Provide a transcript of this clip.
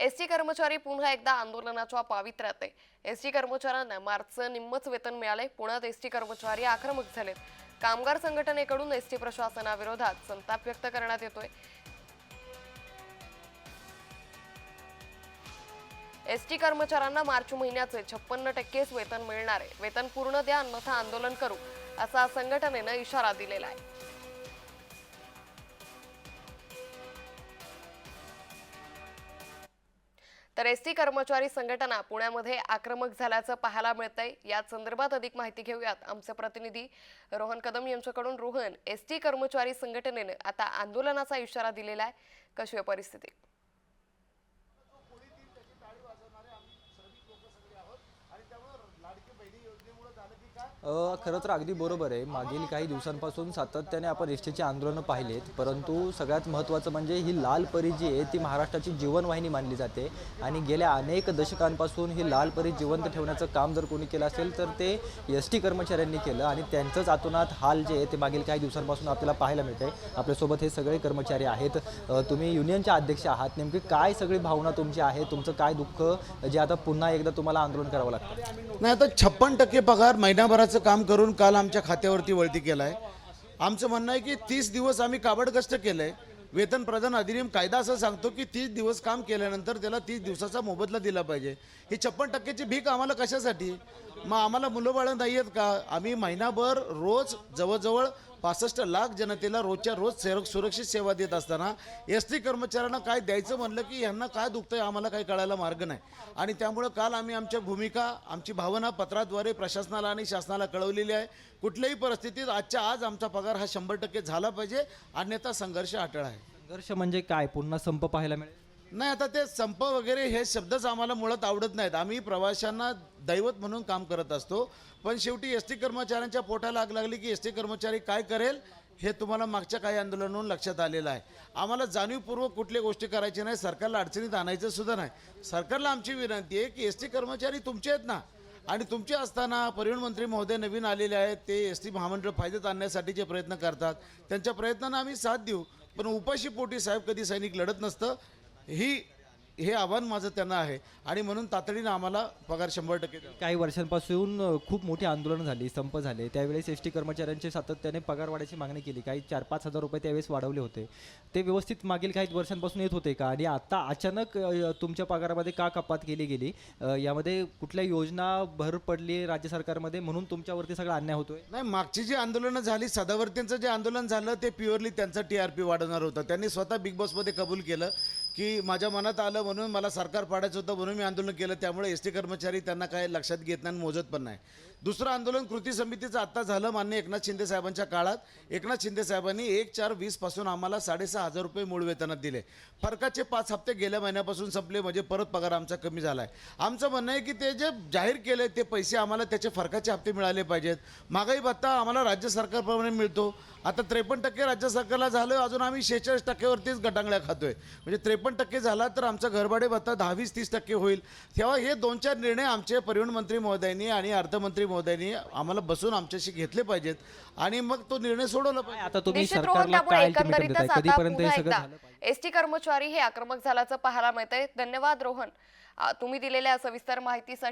ST कर्मचारी पुन्हा एकदा आंदोलनाच्या पावित्र्यात आहे। एसटी कर्मचाऱ्यांना मार्चचं निम्मच वेतन मिळाले। पुण्यात एसटी कर्मचारी आक्रमक झालेत। कामगार संघटनेकडून एसटी प्रशासनाविरोधात संताप व्यक्त करण्यात येतोय। एसटी कर्मचाऱ्यांना मार्च महिन्याचे 56% वेतन मिळणार आहे। वेतन पूर्ण द्या अन्यथा आंदोलन करू असा संघटनेने इशारा दिलेला आहे। तर एसटी कर्मचारी संघटना पुण्यामध्ये आक्रमक झाल्याचं पाहायला मिळतंय। या संदर्भात अधिक माहिती घेऊयात आमचे प्रतिनिधी रोहन कदम यांच्याकडून। रोहन, एसटी कर्मचारी संघटनेने आता आंदोलनाचा इशारा दिलेला आहे, कशी आहे परिस्थिती? खरं तर अगदी बरोबर आहे। मागील काही दिवसांपासून सातत्याने आपण एसटीचे आंदोलनं पाहिलेत, परंतु सगळ्यात महत्त्वाचं म्हणजे ही लाल परी जी आहे ती महाराष्ट्राची जीवनवाहिनी मानली जाते आणि गेल्या अनेक दशकांपासून ही लाल परी जिवंत ठेवण्याचं काम जर कोणी केलं असेल तर ते एसटी कर्मचाऱ्यांनी केलं आणि त्यांचंच अतोनात हाल जे आहे ते मागील काही दिवसांपासून आपल्याला पाहायला मिळते। आपल्यासोबत हे सगळे कर्मचारी आहेत। तुम्ही युनियनचे अध्यक्ष आहात, नेमकी काय सगळी भावना तुमची आहे? तुमचं काय दुःख जे आता पुन्हा एकदा तुम्हाला आंदोलन करावं लागतं? नाही, आता 56% पगार महिनाभराचं काम करून काल आमच्या खात्यावरती वळती केला आहे। आमचं म्हणणं आहे की 30 दिवस आम्ही काबड कष्ट केलं आहे। वेतन प्रदान अधिनियम कायदा असं सांगतो की 30 दिवस काम केल्यानंतर त्याला 30 दिवसाचा मोबदला दिला पाहिजे। ही 56%ची भीक आम्हाला कशासाठी? मग आम्हाला मुलंबाळं नाही आहेत का? आम्ही महिनाभर रोज जवळजवळ 65 लाख जनतेला रोजच्या रोज सुरक्षित सेवा देत असताना एसटी कर्मचाऱ्यांना काय द्यायचं म्हणलं की यांना काय दुखतंय आम्हाला काही कळायला मार्ग नाही। आणि त्यामुळे काल आम्ही आमच्या भूमिका, आमची भावना पत्राद्वारे प्रशासनाला आणि शासनाला कळवलेली आहे। कुठल्याही परिस्थितीत आजच्या आज आमचा पगार हा 100% झाला पाहिजे, अन्यथा संघर्ष अटळ आहे। संघर्ष म्हणजे काय? पुन्हा संप पाहायला मिळेल? नाही, आता ते संप वगैरे हे शब्दच आम्हाला मुळात आवडत नाहीत। आम्ही प्रवाशांना दैवत म्हणून काम करत असतो, पण शेवटी एसटी कर्मचाऱ्यांच्या पोटाला आग लागली की एसटी कर्मचारी काय करेल हे तुम्हाला मागच्या काही आंदोलनातून लक्षात आलेलं आहे। आम्हाला जाणीवपूर्वक कुठल्या गोष्टी करायच्या नाही, सरकारला अडचणीत आणायचं सुद्धा नाही। सरकारला आमची विनंती आहे की एसटी कर्मचारी तुमचे आहेत ना, आणि तुमचे असताना परिवहन मंत्री महोदय नवीन आलेले आहेत, ते एसटी महामंडळ फायद्यात आणण्यासाठीचे प्रयत्न करतात। त्यांच्या प्रयत्नांना आम्ही साथ देऊ, पण उपाशी पोटी साहेब कधी सैनिक लढत नसतं। हे आव्हान माझं त्यांना आहे आणि म्हणून तातडीनं आम्हाला पगार 100% द्यावा। काही वर्षांपासून खूप मोठी आंदोलनं झाली, संप झाले, त्यावेळेस एसटी कर्मचाऱ्यांचे सातत्याने पगार वाढायची मागणी केली। काही 4-5 हजार रुपये त्यावेळेस वाढवले होते, ते व्यवस्थित मागील काही वर्षांपासून येत होते का? आणि आता अचानक तुमच्या पगारामध्ये का कपात केली गेली? यामध्ये कुठल्या योजना भर पडली राज्य सरकारमध्ये म्हणून तुमच्यावरती सगळा अन्याय होतोय? नाही, मागची जी आंदोलनं झाली, सदावर्तींचं जे आंदोलन झालं ते प्युअरली त्यांचा TRP वाढवणार होतं। त्यांनी स्वतः बिग बॉसमध्ये कबूल केलं की माझ्या मनात आलं म्हणून मला सरकार पाडायचं होतं म्हणून मी आंदोलन केलं, त्यामुळे एसटी कर्मचारी त्यांना काय लक्षात घेत नाही, मोजत पण नाही। दुसरं आंदोलन कृती समितीचं आत्ता झालं माननीय एकनाथ शिंदे साहेबांच्या काळात। एकनाथ शिंदे साहेबांनी 1/4/20 पासून आम्हाला 6,500 रुपये मूळ वेतनात दिले। फरकाचे 5 हप्ते गेल्या महिन्यापासून संपले, म्हणजे परत पगार आमचा कमी झाला आहे। आमचं म्हणणं आहे की ते जे जाहीर केले ते पैसे आम्हाला त्याचे फरकाचे हप्ते मिळाले पाहिजेत। महागाई भत्ता आम्हाला राज्य सरकारप्रमाणे मिळतो, आता 53% राज्य सरकारला झालं, अजून आम्ही 46%वरतीच गटांगळ्या खातोय। म्हणजे 53% झाला तर आमचा घरभाडे भत्ता 10-20-30% होईल। तेव्हा हे 2-4 निर्णय आमचे परिवहन मंत्री महोदयांनी आणि अर्थमंत्री महोदयांनी आम्हाला बसून आमच्याशी घेतले पाहिजेत आणि मग तो निर्णय सोडवला पाहिजे। आता तुम्ही निश्चित रोहन, सरकारला त्यामुळे काय ultimatum एकंदरीतच देताय? आता कधीपर्यंत हे पुन्हा सगळं एकदा झालं पाहिजे? एसटी कर्मचारी हे आक्रमक झाल्याचं पाहायला मिळतंय। धन्यवाद रोहन, तुम्ही दिलेल्या सविस्तर माहितीसाठी।